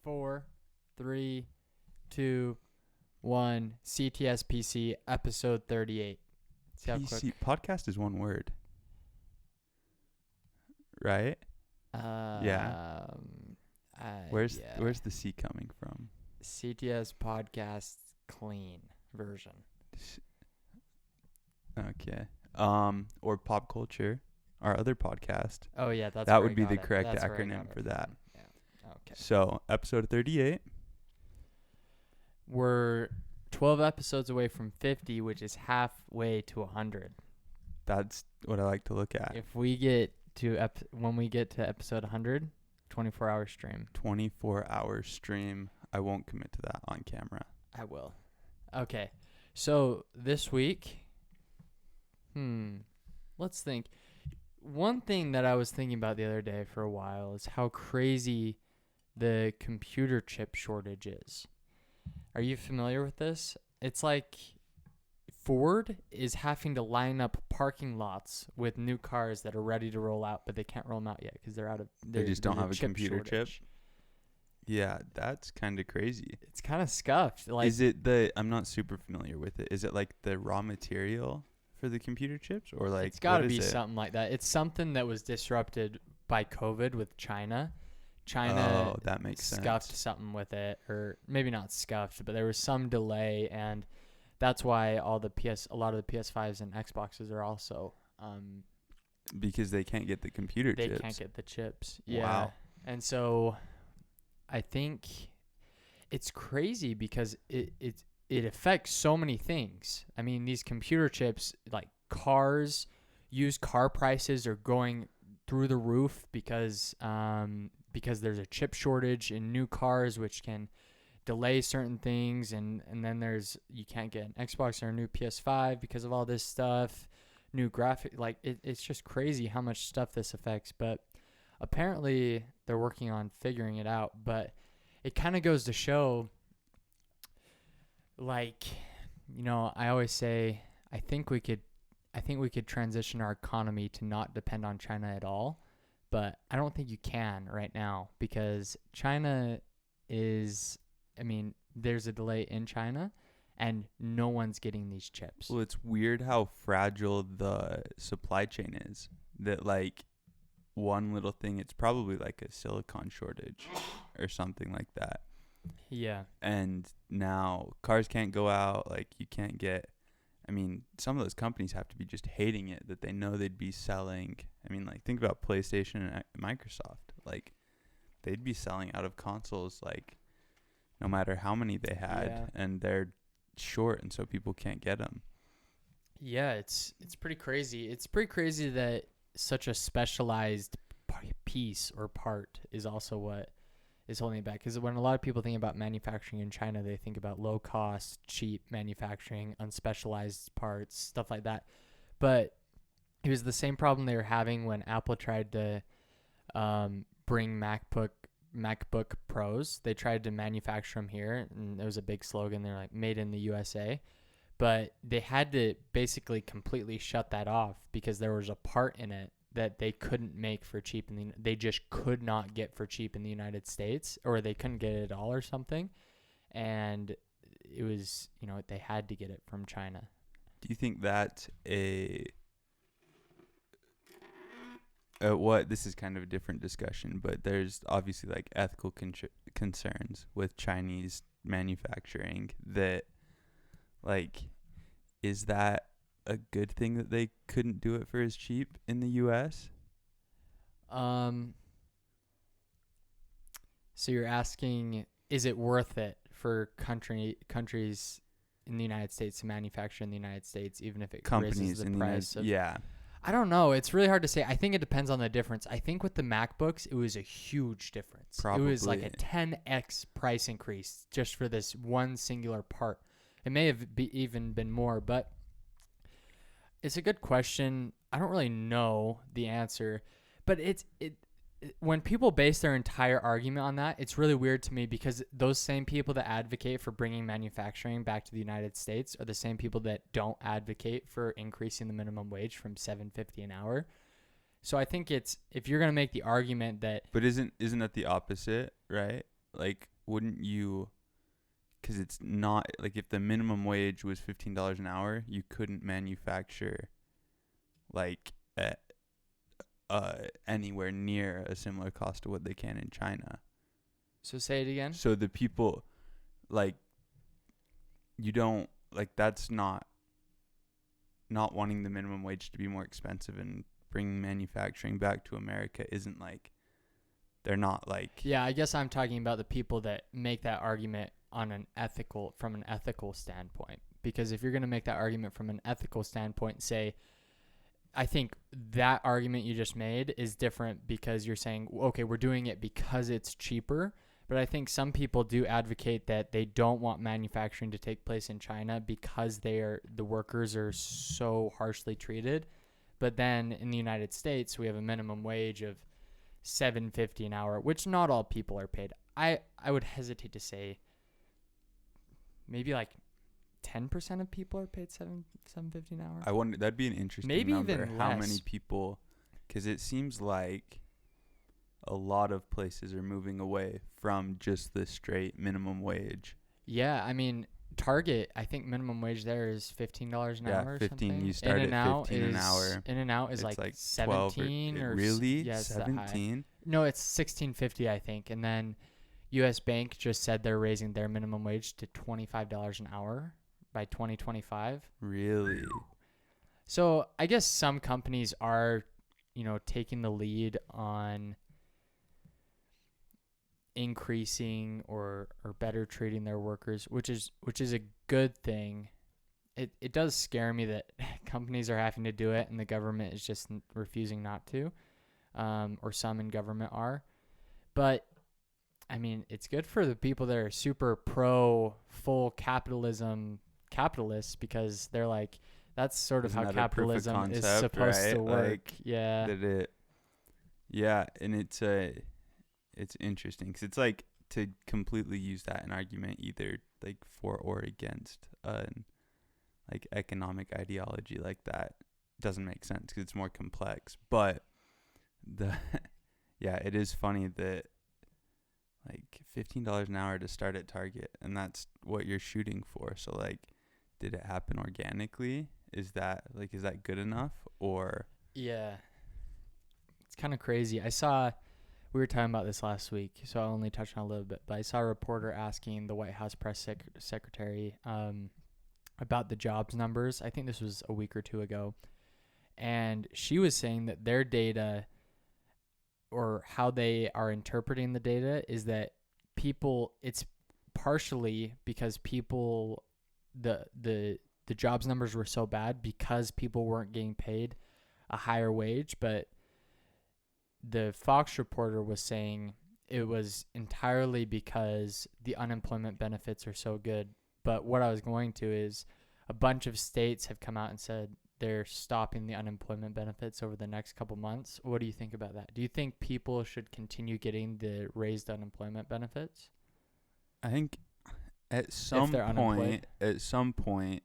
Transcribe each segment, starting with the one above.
4, 3, 2, 1. CTS PC episode 38. See how quick? PC podcast is one word, right? Yeah. Where's the C coming from? CTS podcast clean version. Okay. Or pop culture, our other podcast. Oh yeah, that would be the correct acronym for that. Yeah. Okay. So episode 38. We're 12 episodes away from 50, which is halfway to 100. That's what I like to look at. If we get to when we get to episode 100, 24-hour stream. 24-hour stream. I won't commit to that on camera. I will. Okay. So this week, let's think. One thing that I was thinking about the other day for a while is how crazy the computer chip shortage is. Are you familiar with this? It's like Ford is having to line up parking lots with new cars that are ready to roll out, but they can't roll them out yet because they're out of. They just don't have a computer chip. Yeah, that's kind of crazy. It's kind of scuffed. Like, is it I'm not super familiar with it. Is it like the raw material for the computer chips, or like it's got to be something like that? It's something that was disrupted by COVID with China. Oh, that makes sense. Scuffed something with it, or maybe not scuffed, but there was some delay, and that's why a lot of the PS5s and Xboxes are also because they can't get the computer chips. They can't get the chips. Yeah. Wow. And so I think it's crazy because it affects so many things. I mean, these computer chips, like cars, used car prices are going through the roof because there's a chip shortage in new cars, which can delay certain things, and then you can't get an Xbox or a new PS5 because of all this stuff, new graphic. Like it's just crazy how much stuff this affects. But apparently they're working on figuring it out. But it kind of goes to show, like, I always say I think we could transition our economy to not depend on China at all. But I don't think you can right now because China is, there's a delay in China and no one's getting these chips. Well, it's weird how fragile the supply chain is. That like one little thing, it's probably like a silicon shortage or something like that. Yeah. And now cars can't go out. Like you can't get, some of those companies have to be just hating it that they know they'd be selling. Like think about PlayStation and Microsoft. Like they'd be selling out of consoles like no matter how many they had, and they're short, and so people can't get them. Yeah, it's pretty crazy. It's pretty crazy that such a specialized piece or part is also what is holding it back. Because when a lot of people think about manufacturing in China, they think about low cost, cheap manufacturing, unspecialized parts, stuff like that. But it was the same problem they were having when Apple tried to bring MacBook Pros. They tried to manufacture them here, and it was a big slogan. They're like, made in the USA. But they had to basically completely shut that off because there was a part in it that they couldn't make for cheap. They just could not get for cheap in the United States, or they couldn't get it at all or something. And it was, they had to get it from China. Do you think that's this is kind of a different discussion, but there's obviously like ethical concerns with Chinese manufacturing that, like, is that a good thing that they couldn't do it for as cheap in the U.S.? So you're asking, is it worth it for countries in the United States to manufacture in the United States, even if it raises the price? Yeah. I don't know. It's really hard to say. I think it depends on the difference. I think with the MacBooks, it was a huge difference. Probably. It was like a 10x price increase just for this one singular part. It may have even been more, but it's a good question. I don't really know the answer, but when people base their entire argument on that, it's really weird to me because those same people that advocate for bringing manufacturing back to the United States are the same people that don't advocate for increasing the minimum wage from $7.50 an hour. So I think it's, if you're going to make the argument that... But isn't that the opposite, right? like, wouldn't you? Because it's not like if the minimum wage was $15 an hour, you couldn't manufacture like at anywhere near a similar cost to what they can in China. So say it again. So the people, like, you don't like that's not wanting the minimum wage to be more expensive and bringing manufacturing back to America isn't like they're not like Yeah, I guess I'm talking about the people that make that argument from an ethical standpoint. Because if you're going to make that argument from an ethical standpoint, say, I think that argument you just made is different because you're saying, okay, we're doing it because it's cheaper. But I think some people do advocate that they don't want manufacturing to take place in China because the workers are so harshly treated. But then in the United States, we have a minimum wage of $7.50 an hour, which not all people are paid. I would hesitate to say maybe like 10% of people are paid $7.50 an hour. I wonder, that'd be an interesting Maybe number. even How less. many people? Because it seems like a lot of places are moving away from just the straight minimum wage. Yeah, I mean, Target, I think minimum wage there is $15 an hour or 15. something. You start at 15 an hour. In-N-Out is It's like 12 17 or really? yeah, it's that high. 17? No, it's $16.50 I think. And then US Bank just said they're raising their minimum wage to $25 an hour by 2025. Really? So, I guess some companies are, taking the lead on increasing or better treating their workers, which is a good thing. It does scare me that companies are having to do it and the government is just refusing not to, or some in government are. But I mean, it's good for the people that are super pro full capitalists because they're like, that's sort of Isn't how that a proof of capitalism is concept, supposed to right? work. Like, Yeah. Yeah, and it's interesting because it's like to completely use that in argument either like for or against like economic ideology like that doesn't make sense because it's more complex. But it is funny that like $15 an hour to start at Target and that's what you're shooting for. So like, did it happen organically? Is that good enough or? Yeah. It's kind of crazy. We were talking about this last week, so I'll only touch on a little bit, but I saw a reporter asking the White House press secretary about the jobs numbers. I think this was a week or two ago. And she was saying that their data or how they are interpreting the data is that it's partially because the jobs numbers were so bad because people weren't getting paid a higher wage, but the Fox reporter was saying it was entirely because the unemployment benefits are so good. But what I was going to is a bunch of states have come out and said they're stopping the unemployment benefits over the next couple months. What do you think about that? Do you think people should continue getting the raised unemployment benefits? I think at some point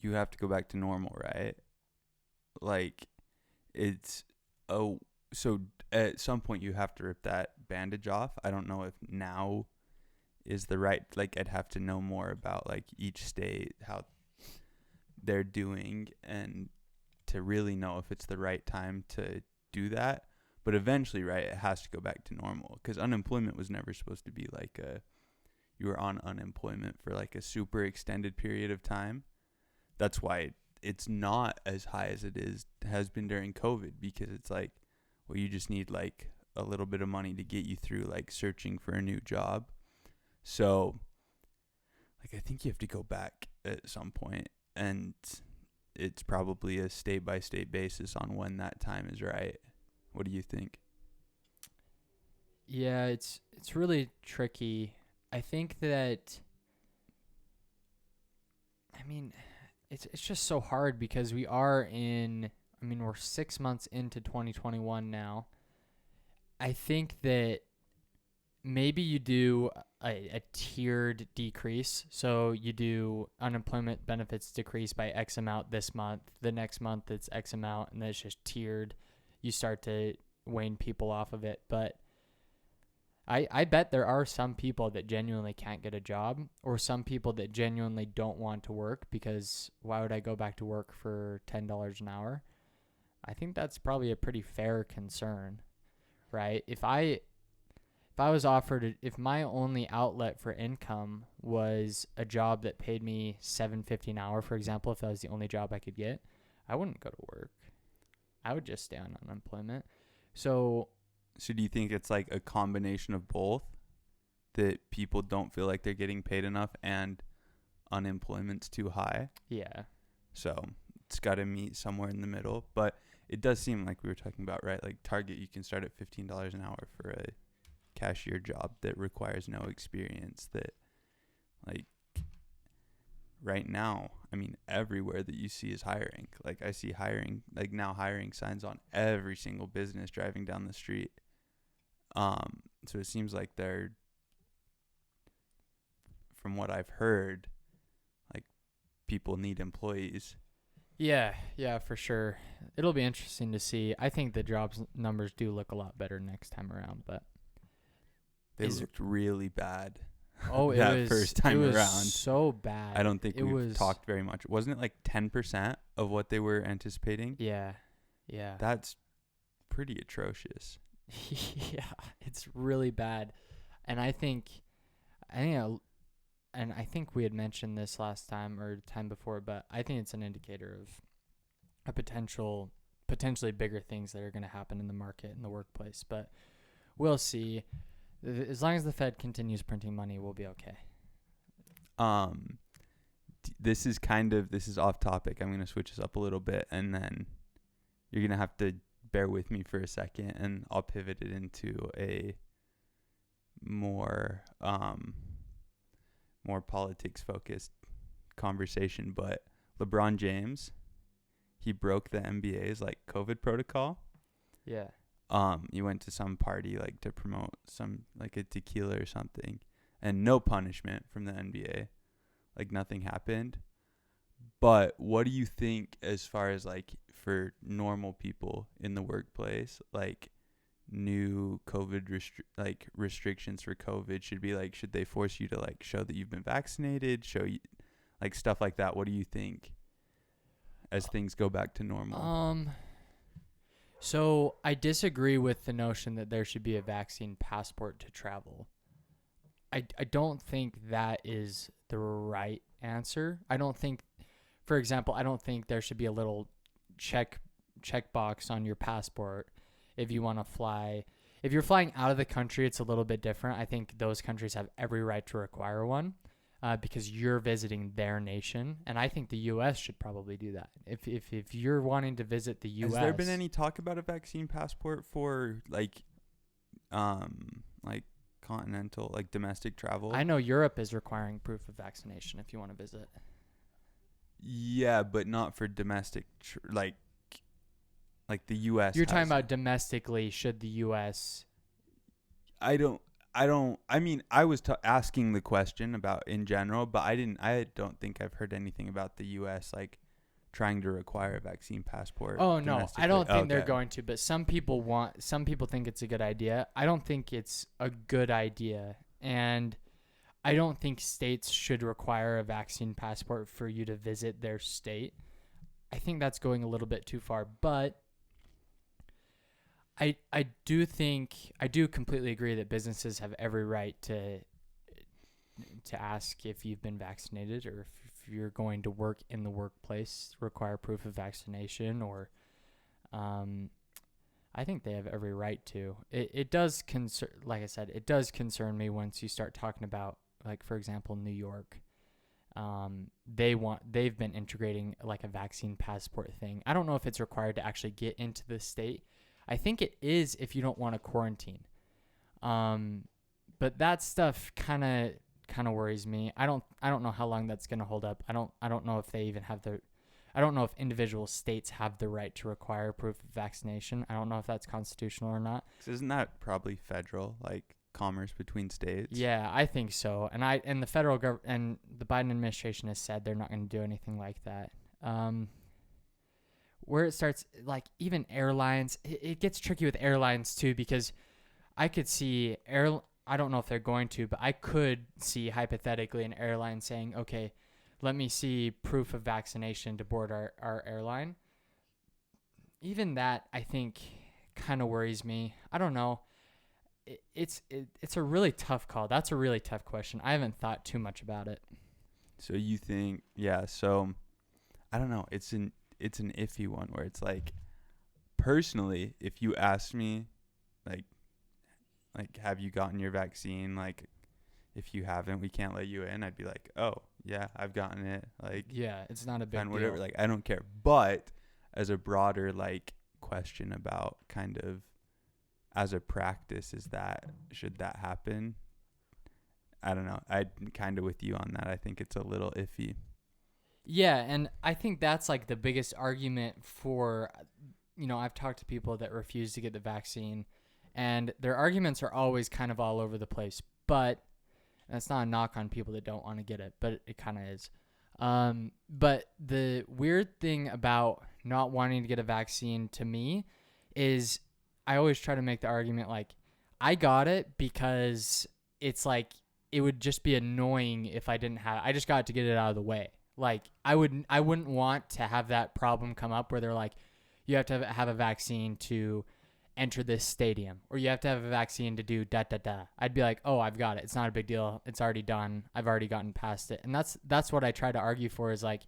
you have to go back to normal, right? Like so at some point you have to rip that bandage off. I don't know if now is the right, like I'd have to know more about like each state, how they're doing and to really know if it's the right time to do that. But eventually, right, it has to go back to normal because unemployment was never supposed to be like you were on unemployment for like a super extended period of time. That's why it's not as high as has been during COVID because it's like, well, you just need like a little bit of money to get you through like searching for a new job. So like I think you have to go back at some point and it's probably a state by state basis on when that time is right. What do you think? Yeah, it's really tricky. I think that it's just so hard because we're 6 months into 2021 now. I think that maybe you do a tiered decrease. So you do unemployment benefits decrease by X amount this month. The next month it's X amount, and then it's just tiered. You start to wane people off of it. But I bet there are some people that genuinely can't get a job, or some people that genuinely don't want to work because why would I go back to work for $10 an hour? I think that's probably a pretty fair concern, right? If I was offered, if my only outlet for income was a job that paid me $7.50 an hour, for example, if that was the only job I could get, I wouldn't go to work. I would just stay on unemployment. So do you think it's like a combination of both, that people don't feel like they're getting paid enough and unemployment's too high? yeah, So it's got to meet somewhere in the middle. But it does seem like we were talking about, right? Like Target, you can start at $15 an hour for a cashier job that requires no experience. That, like, right now, I mean, everywhere that you see is hiring. Like, I see hiring, like now hiring signs on every single business driving down the street. So it seems like they're, from what I've heard, like, people need employees. yeah, for sure. It'll be interesting to see. I think the jobs numbers do look a lot better next time around, but They looked really bad. oh, it that was first time it was around. so bad. I don't think we've talked very much. Wasn't it like 10% of what they were anticipating? Yeah. That's pretty atrocious. Yeah, it's really bad. And I think and I think we had mentioned this last time or time before, but I think it's an indicator of a potentially bigger things that are going to happen in the market, in the workplace. But we'll see. As long as the Fed continues printing money, we'll be okay. This is off topic. I'm going to switch this up a little bit, and then you're going to have to bear with me for a second, and I'll pivot it into a more politics focused conversation. But LeBron James, he broke the NBA's like COVID protocol. Yeah. You went to some party like to promote some like a tequila or something, and no punishment from the NBA. Like nothing happened. But what do you think as far as like for normal people in the workplace, like new COVID restrictions for COVID should be like, should they force you to like show that you've been vaccinated, show you like stuff like that? What do you think as things go back to normal? So I disagree with the notion that there should be a vaccine passport to travel. I don't think that is the right answer. I don't think, for example, I don't think there should be a little check box on your passport if you want to fly. If you're flying out of the country, it's a little bit different. I think those countries have every right to require one because you're visiting their nation. And I think the U.S. should probably do that. If you're wanting to visit the U.S. Has there been any talk about a vaccine passport for like continental, like domestic travel? I know Europe is requiring proof of vaccination if you want to visit. Yeah, but not for domestic, like the U.S. You're talking about domestically, should the U.S. I mean, I was asking the question about in general, but I don't think I've heard anything about the U.S. like trying to require a vaccine passport. Oh, no, I don't think they're going to, but some people think it's a good idea. I don't think it's a good idea. And I don't think states should require a vaccine passport for you to visit their state. I think that's going a little bit too far, but I do completely agree that businesses have every right to ask if you've been vaccinated, or if you're going to work in the workplace, require proof of vaccination, or I think they have every right to. It does concern, like I said, it does concern me once you start talking about, like, for example, New York. They've been integrating like a vaccine passport thing. I don't know if it's required to actually get into the state. I think it is if you don't want to quarantine. But that stuff kind of worries me. I don't know how long that's going to hold up. I don't know if they even have I don't know if individual states have the right to require proof of vaccination. I don't know if that's constitutional or not. Isn't that probably federal, like commerce between states? Yeah, I think so. And the federal government and the Biden administration has said they're not going to do anything like that. Where it starts, like even airlines, it gets tricky with airlines too, because I could see I don't know if they're going to, but I could see hypothetically an airline saying, okay, let me see proof of vaccination to board our airline. Even that, I think, kind of worries me. I don't know. It's a really tough call. That's a really tough question. I haven't thought too much about it. So you think, yeah, so I don't know. It's an iffy one where it's like, personally, if you asked me, like, have you gotten your vaccine? Like, if you haven't, we can't let you in. I'd be like, oh, yeah, I've gotten it. Like, yeah, it's not a big deal. whatever. Like, I don't care. But as a broader, like, question about kind of as a practice, should that happen? I don't know. I'm kind of with you on that. I think it's a little iffy. Yeah, and I think that's like the biggest argument for, I've talked to people that refuse to get the vaccine, and their arguments are always kind of all over the place. But that's not a knock on people that don't want to get it, but it kind of is. But the weird thing about not wanting to get a vaccine to me is I always try to make the argument like, I got it because it's like, it would just be annoying if I didn't have, I just got to get it out of the way. Like, I wouldn't want to have that problem come up where they're like, you have to have a vaccine to enter this stadium, or you have to have a vaccine to do da-da-da. I'd be like, oh, I've got it. It's not a big deal. It's already done. I've already gotten past it. And that's what I try to argue for is like,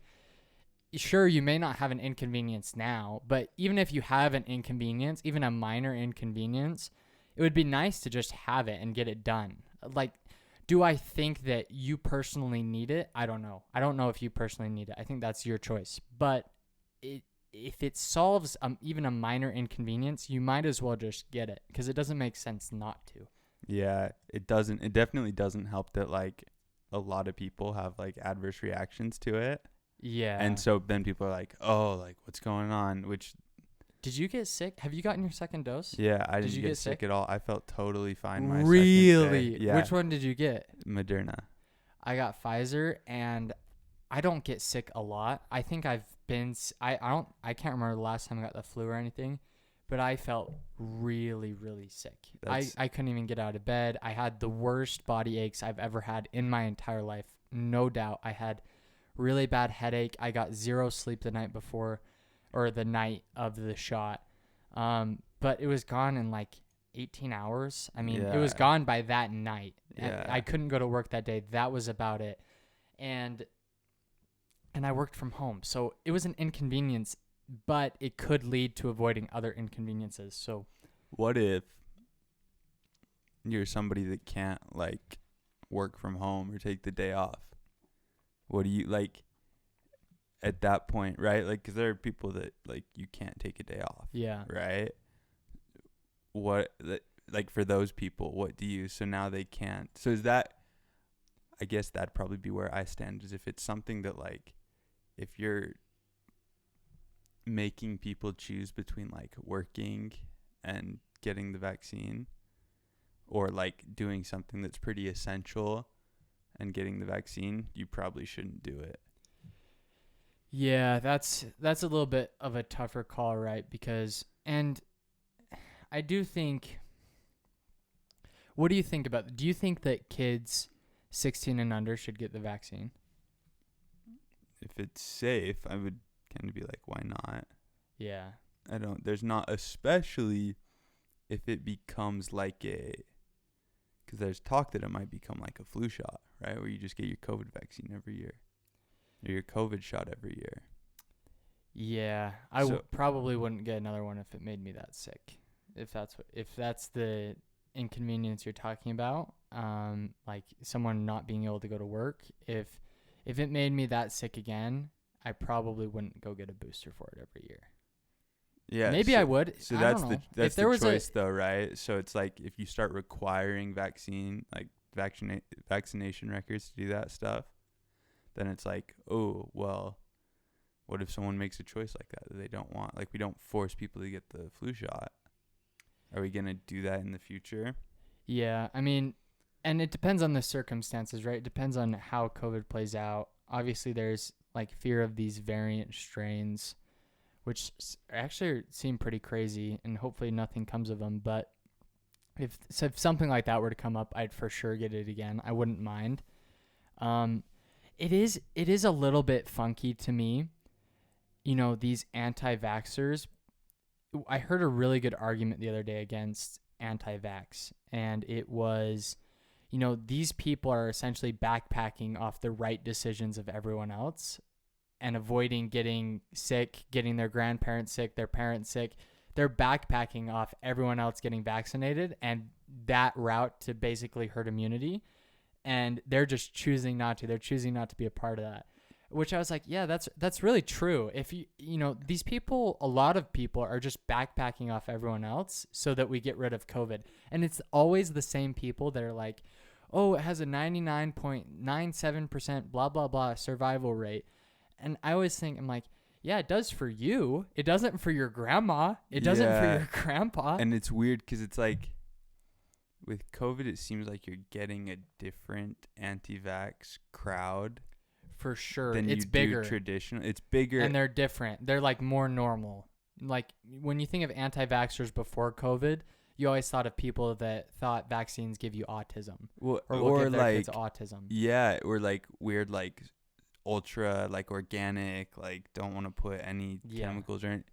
sure, you may not have an inconvenience now, but even if you have an inconvenience, even a minor inconvenience, it would be nice to just have it and get it done. Like, do I think that you personally need it? I don't know. I don't know if you personally need it. I think that's your choice. But if it solves even a minor inconvenience, you might as well just get it because it doesn't make sense not to. Yeah, it doesn't. It definitely doesn't help that like a lot of people have like adverse reactions to it. Yeah. And so then people are like, oh, like what's going on? Which, did you get sick? Have you gotten your second dose? yeah, I didn't you get get sick sick at all. I felt totally fine my Really? second day. Yeah. Which one did you get? Moderna. I got Pfizer, and I don't get sick a lot. I think I've been I can't remember the last time I got the flu or anything, but I felt really, really sick. I couldn't even get out of bed. I had the worst body aches I've ever had in my entire life. No doubt. I had really bad headache. I got zero sleep the night before, or the night of the shot. But it was gone in like 18 hours. I mean, it was gone by that night. Yeah. I couldn't go to work that day. That was about it. And I worked from home. So it was an inconvenience, but it could lead to avoiding other inconveniences. So what if you're somebody that can't like work from home or take the day off? What do you like at that point, right? Like, because there are people that like you can't take a day off. Yeah. Right. What, like for those people, what do you, so now they can't. So is that, I guess that'd probably be where I stand, is if it's something that like, if you're making people choose between like working and getting the vaccine, or like doing something that's pretty essential and getting the vaccine, you probably shouldn't do it. Yeah, that's a little bit of a tougher call, right? Because, and I do think, what do you think about, do you think that kids 16 and under should get the vaccine? If it's safe, I would kind of be like, why not? Yeah. There's not, especially if it becomes like because there's talk that it might become like a flu shot, right? Where you just get your COVID vaccine every year, or your COVID shot every year. Yeah, I probably wouldn't get another one if it made me that sick. If that's the inconvenience you're talking about, like someone not being able to go to work, if it made me that sick again, I probably wouldn't go get a booster for it every year. Yeah, maybe I would. So I that's don't know. that's the choice, though, right? So it's like if you start requiring vaccination records to do that stuff, then it's like, oh well, what if someone makes a choice like that they don't want? Like, we don't force people to get the flu shot. Are we gonna do that in the future? Yeah, I mean, and it depends on the circumstances, right? It depends on how COVID plays out. Obviously, there's like fear of these variant strains, which actually seem pretty crazy, and hopefully nothing comes of them. But if something like that were to come up, I'd for sure get it again. I wouldn't mind. It is a little bit funky to me, these anti-vaxxers. I heard a really good argument the other day against anti-vax, and it was, these people are essentially backpacking off the right decisions of everyone else and avoiding getting sick, getting their grandparents sick, their parents sick. They're backpacking off everyone else getting vaccinated and that route to basically herd immunity. And they're just choosing not to. They're choosing not to be a part of that. Which I was like, yeah, that's really true. If these people, a lot of people are just backpacking off everyone else so that we get rid of COVID. And it's always the same people that are like, oh, it has a 99.97% blah, blah, blah survival rate. And I always think, I'm like, yeah, it does for you. It doesn't for your grandma. It doesn't for your grandpa. And it's weird because it's like, with COVID, it seems like you're getting a different anti-vax crowd. For sure. Than it's you bigger. Do traditional. It's bigger. And they're different. They're like more normal. Like when you think of anti-vaxxers before COVID, you always thought of people that thought vaccines give you autism. Well, or give their kids autism. Yeah, or like weird, like ultra, like organic, like don't want to put any chemicals or anything.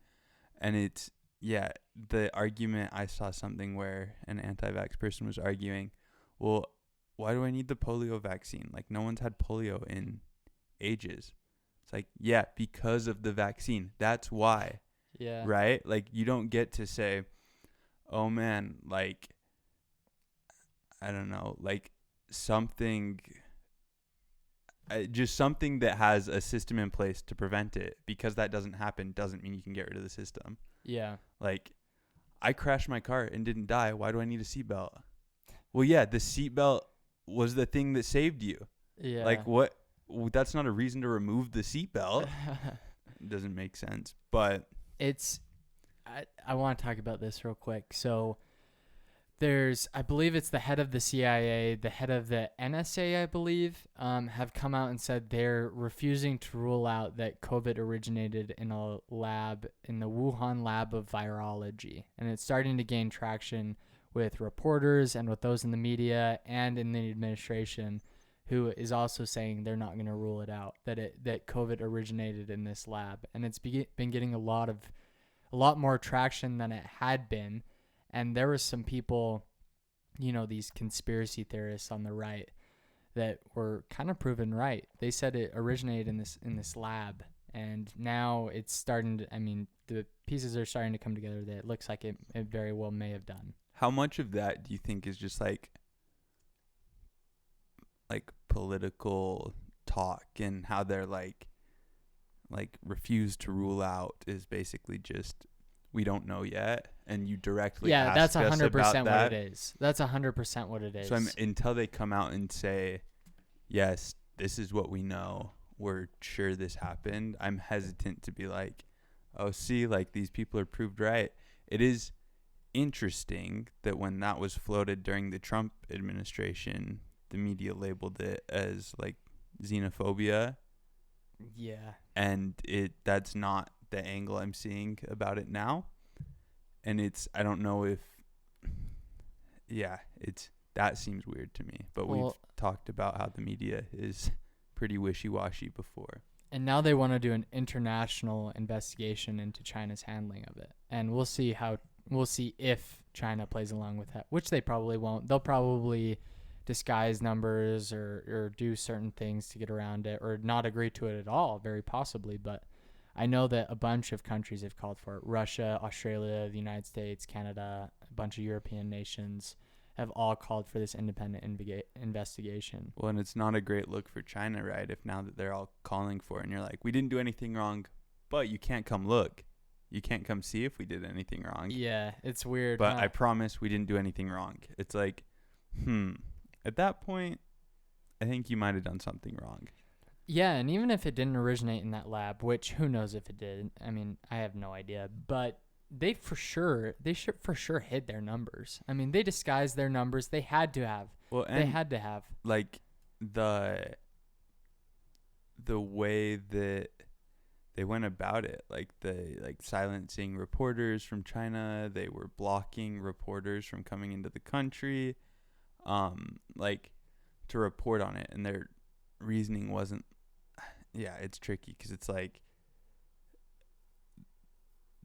And it's, yeah, the argument, I saw something where an anti-vax person was arguing, well, why do I need the polio vaccine? Like no one's had polio in ages. It's like, yeah, because of the vaccine. That's why. Yeah. Right? Like you don't get to say, oh man, like I don't know, like something just something that has a system in place to prevent it, because that doesn't happen doesn't mean you can get rid of the system. Yeah. Like I crashed my car and didn't die. Why do I need a seatbelt? Well, yeah, the seatbelt was the thing that saved you. Yeah. Like what? That's not a reason to remove the seatbelt. It doesn't make sense. But it's, I want to talk about this real quick. So I believe it's the head of the CIA, the head of the NSA, I believe, have come out and said they're refusing to rule out that COVID originated in a lab, in the Wuhan lab of virology. And it's starting to gain traction with reporters and with those in the media and in the administration, who is also saying they're not going to rule it out, that COVID originated in this lab. And it's been getting a lot more traction than it had been. And there was some people, these conspiracy theorists on the right, that were kind of proven right. They said it originated in this lab, and now it's starting to, the pieces are starting to come together that it looks like it very well may have done. How much of that do you think is just like political talk, and how they're like refuse to rule out is basically just, we don't know yet, and you directly ask that's us 100% about that. what it is. That's 100% what it is. So until they come out and say, yes, this is what we know, we're sure this happened, I'm hesitant to be like, oh, see, like these people are proved right. It is interesting that when that was floated during the Trump administration, the media labeled it as like xenophobia. Yeah. And that's not the angle I'm seeing about it now. And I don't know if, that seems weird to me. But we've talked about how the media is pretty wishy-washy before. And now they want to do an international investigation into China's handling of it. And we'll see if China plays along with that, which they probably won't. They'll probably disguise numbers or do certain things to get around it, or not agree to it at all, very possibly. But I know that a bunch of countries have called for it. Russia, Australia, the United States, Canada, a bunch of European nations have all called for this independent investigation. Well, and it's not a great look for China, right? If now that they're all calling for it, and you're like, we didn't do anything wrong, but you can't come look. You can't come see if we did anything wrong. Yeah, it's weird. But I promise we didn't do anything wrong. It's like, at that point, I think you might have done something wrong. Yeah, and even if it didn't originate in that lab, which who knows if it did. I have no idea. But they should for sure hid their numbers. They disguised their numbers. They had to have. Well, they had to have. Like the way that they went about it like silencing reporters from China. They were blocking reporters from coming into the country, like to report on it. And their reasoning wasn't. Yeah, it's tricky because it's like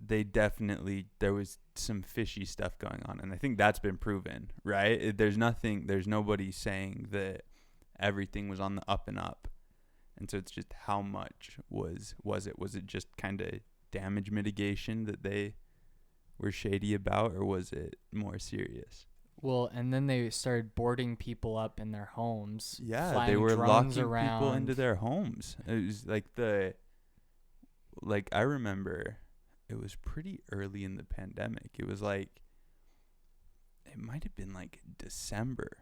there was some fishy stuff going on, and I think that's been proven, right? There's nobody saying that everything was on the up and up. And so it's just how much was it just kind of damage mitigation that they were shady about, or was it more serious? Well, and then they started boarding people up in their homes. Yeah, they were locking around. people into their homes. It was like I remember it was pretty early in the pandemic. It was like, it might have been like December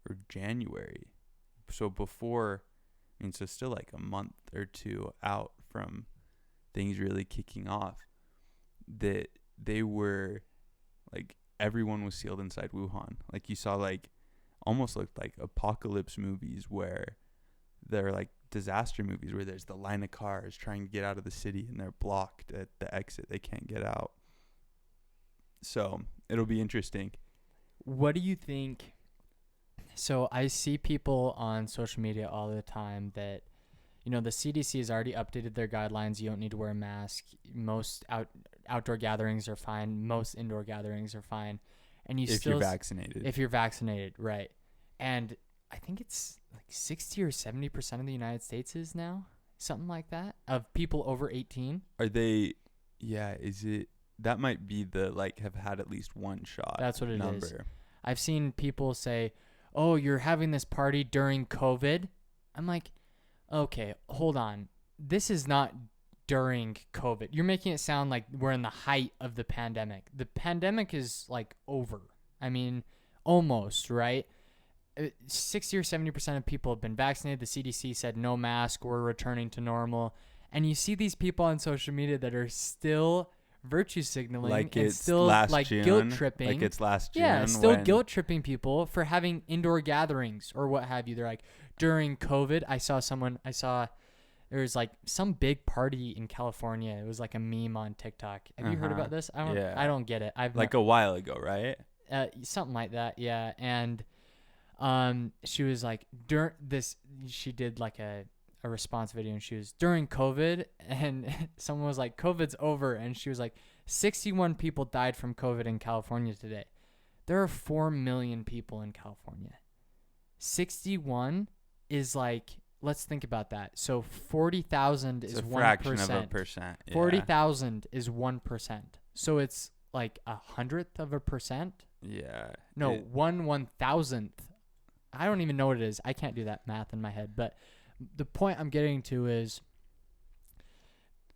or January. So before, so still like a month or two out from things really kicking off, that they were like, everyone was sealed inside Wuhan. Like you saw like almost looked like apocalypse movies where they're like disaster movies where there's the line of cars trying to get out of the city and they're blocked at the exit. They can't get out. So it'll be interesting. What do you think? So I see people on social media all the time that, the CDC has already updated their guidelines. You don't need to wear a mask. Most outdoor gatherings are fine. Most indoor gatherings are fine. And if you're vaccinated. If you're vaccinated, right. And I think it's like 60 or 70% of the United States is now, something like that, of people over 18. Are they, is it, that might be the, like, have had at least one shot. That's what it number. is. I've seen people say, oh, you're having this party during COVID. I'm like, okay, hold on. This is not during COVID. You're making it sound like we're in the height of the pandemic. The pandemic is like over. I mean, almost, right? 60 or 70% of people have been vaccinated. The CDC said no mask, we're returning to normal. And you see these people on social media that are still virtue signaling, like and it's still last like June, guilt tripping. like it's last June. Yeah, still guilt tripping people for having indoor gatherings or what have you. They're like, during COVID, I saw there was like some big party in California. It was like a meme on TikTok. Have you heard about this? I don't get it. I've like a while ago, right? Something like that. Yeah. And she was like, she did like a response video, and she was during COVID, and someone was like, COVID's over, and she was like, 61 people died from COVID in California today. There are 4 million people in California. 61 is like, let's think about that. So 40,000 is 1%. It's a fraction of a percent. Yeah. 40,000 is 1%. So it's like 1/100%. Yeah. No, 1/1000th. I don't even know what it is. I can't do that math in my head. But the point I'm getting to is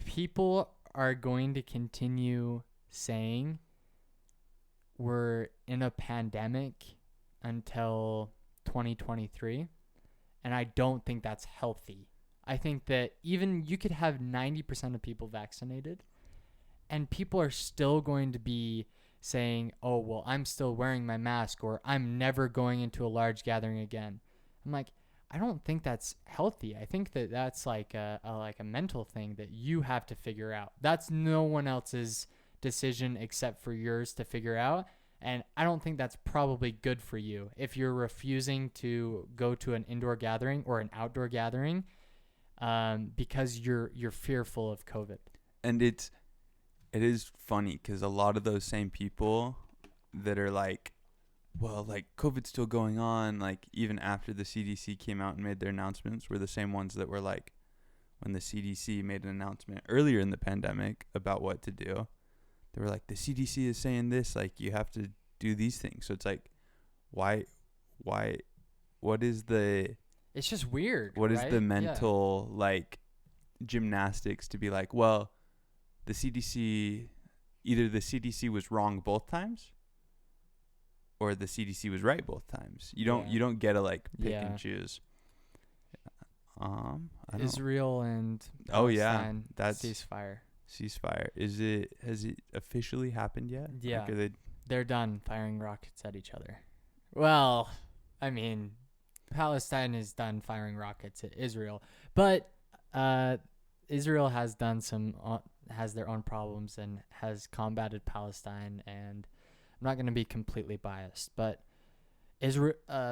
people are going to continue saying we're in a pandemic until 2023. And I don't think that's healthy. I think that even you could have 90% of people vaccinated, and people are still going to be saying, oh, well, I'm still wearing my mask, or I'm never going into a large gathering again. I'm like, I don't think that's healthy. I think that that's like a mental thing that you have to figure out. That's no one else's decision except for yours to figure out. And I don't think that's probably good for you if you're refusing to go to an indoor gathering or an outdoor gathering because you're fearful of COVID. And it is funny because a lot of those same people that are like, well, like COVID's still going on, like even after the CDC came out and made their announcements, were the same ones that were like, when the CDC made an announcement earlier in the pandemic about what to do, they were like, the CDC is saying this, like you have to do these things. So it's like, why, what is the... It's just weird, What right? is the mental, like, gymnastics to be like, well, the CDC, either the CDC was wrong both times or the CDC was right both times. You don't get to, like, pick and choose. Israel and Palestine, that's ceasefire. Has it officially happened yet? Yeah. Like, they're done firing rockets at each other. Well, I mean, Palestine is done firing rockets at Israel, but Israel has done has their own problems and has combated Palestine, and I'm not going to be completely biased, but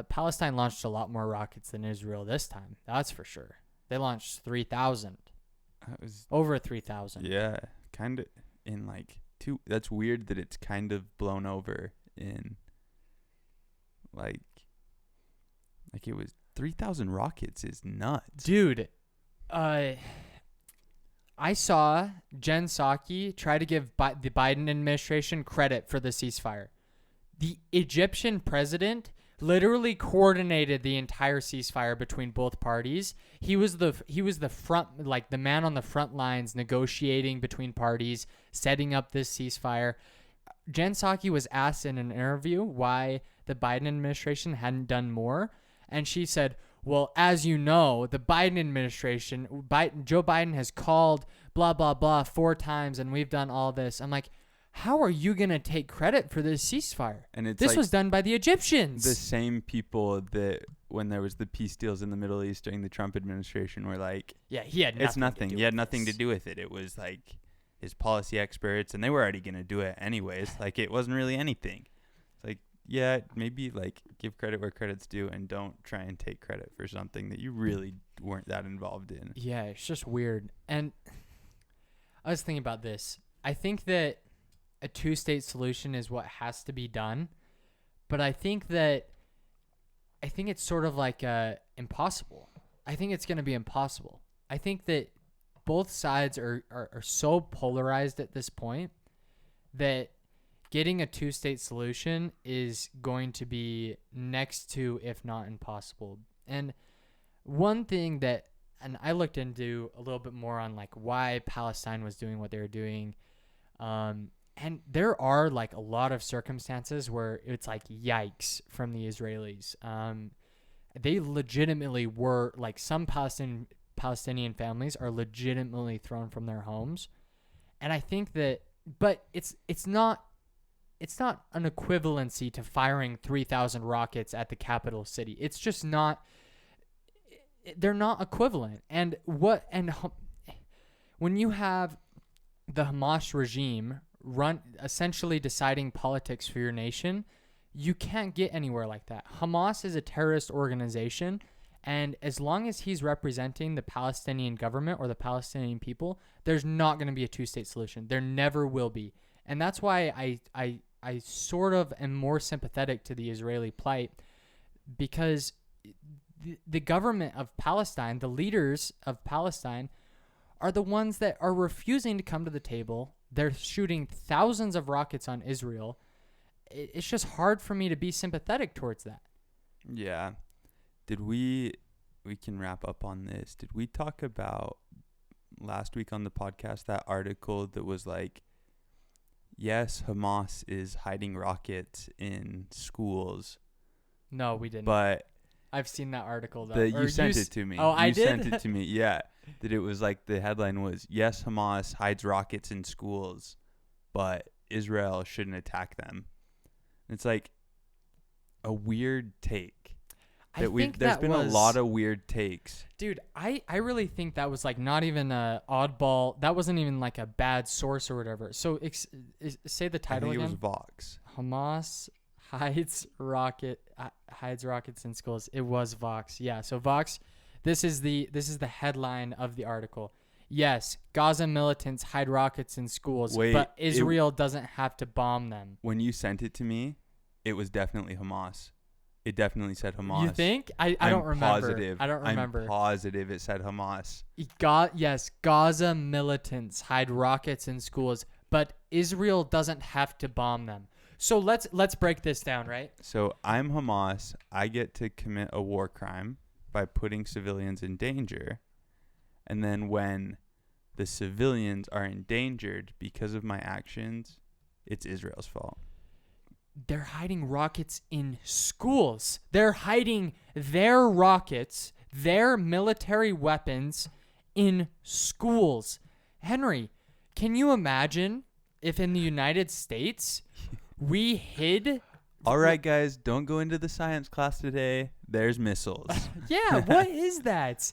Palestine launched a lot more rockets than Israel this time. That's for sure. They launched 3,000. Over 3,000. Yeah, kind of in like two. That's weird that it's kind of blown over in like it was 3,000 rockets is nuts. Dude, I saw Jen Psaki try to give the Biden administration credit for the ceasefire. The Egyptian president literally coordinated the entire ceasefire between both parties. He was the front, like the man on the front lines negotiating between parties, setting up this ceasefire. Jen Psaki was asked in an interview why the Biden administration hadn't done more, and she said, well, as you know, the Biden administration, Joe Biden has called blah, blah, blah 4 times, and we've done all this. I'm like, how are you going to take credit for this ceasefire? And this was done by the Egyptians. The same people that when there was the peace deals in the Middle East during the Trump administration were like, yeah, he had nothing. It's nothing. He had nothing to do with it. It was like his policy experts, and they were already going to do it anyways. Like, it wasn't really anything. It's like, yeah, maybe like give credit where credit's due and don't try and take credit for something that you really weren't that involved in. Yeah, it's just weird. And I was thinking about this. I think that a 2-state solution is what has to be done, but I think it's sort of like impossible. I think it's going to be impossible. I think that both sides are so polarized at this point that getting a 2-state solution is going to be next to, if not impossible. And one thing that, and I looked into a little bit more on like why Palestine was doing what they were doing, and there are like a lot of circumstances where it's like yikes from the Israelis. They legitimately were like, some Palestinian families are legitimately thrown from their homes. And I think that, but it's not an equivalency to firing 3,000 rockets at the capital city. It's just not, they're not equivalent. And when you have the Hamas regime essentially deciding politics for your nation, you can't get anywhere like that. Hamas is a terrorist organization, and as long as he's representing the Palestinian government or the Palestinian people, there's not going to be a 2-state solution. There never will be. And that's why I sort of am more sympathetic to the Israeli plight, because the government of Palestine, the leaders of Palestine, are the ones that are refusing to come to the table. They're shooting thousands of rockets on Israel. It's just hard for me to be sympathetic towards that. Yeah. We can wrap up on this. Did we talk about last week on the podcast that article that was like, yes, Hamas is hiding rockets in schools? No, we didn't. But I've seen that article though. That you sent it to me. Oh, I did? You sent it to me, yeah. That it was like, the headline was, yes, Hamas hides rockets in schools, but Israel shouldn't attack them. It's like a weird take. There's been a lot of weird takes. Dude, I really think that was like not even a oddball. That wasn't even like a bad source or whatever. So say the title again. I think it was Vox. Hamas hides rockets in schools. It was Vox. Yeah. So Vox, this is the headline of the article. Yes, Gaza militants hide rockets in schools, but Israel doesn't have to bomb them. When you sent it to me, it was definitely Hamas. It definitely said Hamas. You think? I don't remember. Positive. I don't remember. I'm positive it said Hamas. Yes, Gaza militants hide rockets in schools, but Israel doesn't have to bomb them. So let's break this down, right? So I'm Hamas. I get to commit a war crime by putting civilians in danger. And then when the civilians are endangered because of my actions, it's Israel's fault. They're hiding rockets in schools. They're hiding their rockets, their military weapons in schools. Henry, can you imagine if in the United States we hid... All right, guys, don't go into the science class today. there's missiles. Yeah, what is that?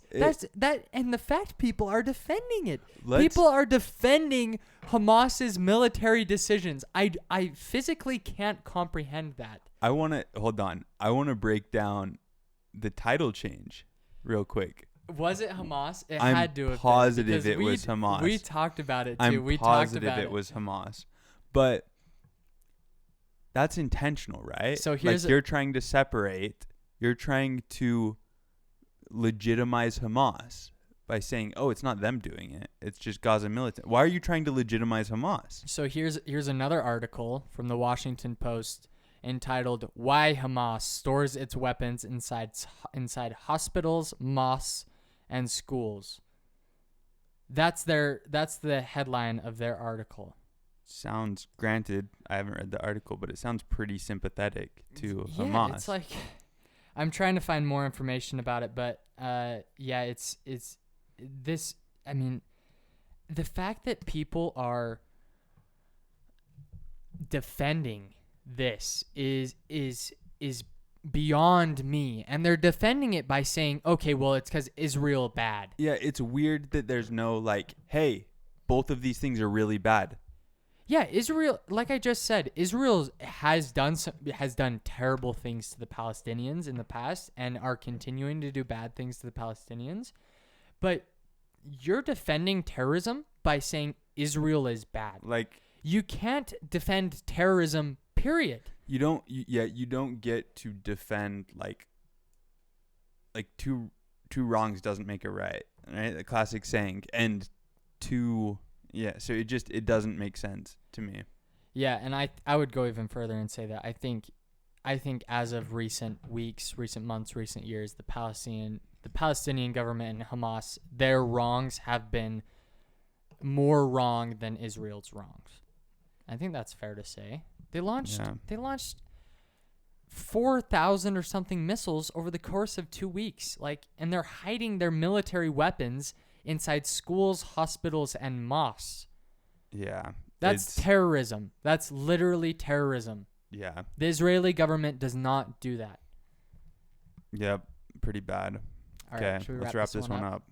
And the fact people are defending it. Let's- People are defending Hamas's military decisions. I physically can't comprehend that. I want to break down the title change real quick. Was it Hamas? It I'm had to have positive been, it was Hamas. We talked about it too. I'm we positive talked about it was Hamas. But that's intentional, right? So here's like you're trying to separate. You're trying to legitimize Hamas by saying, "Oh, it's not them doing it. It's just Gaza militant." Why are you trying to legitimize Hamas? So here's another article from the Washington Post entitled "Why Hamas Stores Its Weapons Inside Hospitals, Mosques, and Schools." That's the headline of their article. Sounds, granted, I haven't read the article, but it sounds pretty sympathetic to Hamas. It's like, I'm trying to find more information about it, but it's this. I mean, the fact that people are defending this is beyond me, and they're defending it by saying, okay, well, it's because Israel bad. Yeah, it's weird that there's no like, hey, both of these things are really bad. Yeah, Israel, like I just said, Israel has done terrible things to the Palestinians in the past and are continuing to do bad things to the Palestinians. But you're defending terrorism by saying Israel is bad. Like, you can't defend terrorism, period. You don't get to defend like two wrongs doesn't make a right, the classic saying. And so it doesn't make sense to me. Yeah, and I would go even further and say that I think as of recent weeks, recent months, recent years, the Palestinian government and Hamas, their wrongs have been more wrong than Israel's wrongs. I think that's fair to say. They launched 4,000 or something missiles over the course of 2 weeks. And they're hiding their military weapons inside schools, hospitals, and mosques. Yeah. That's terrorism. That's literally terrorism. Yeah. The Israeli government does not do that. Yep. Pretty bad. All Okay, right, let's wrap this one up.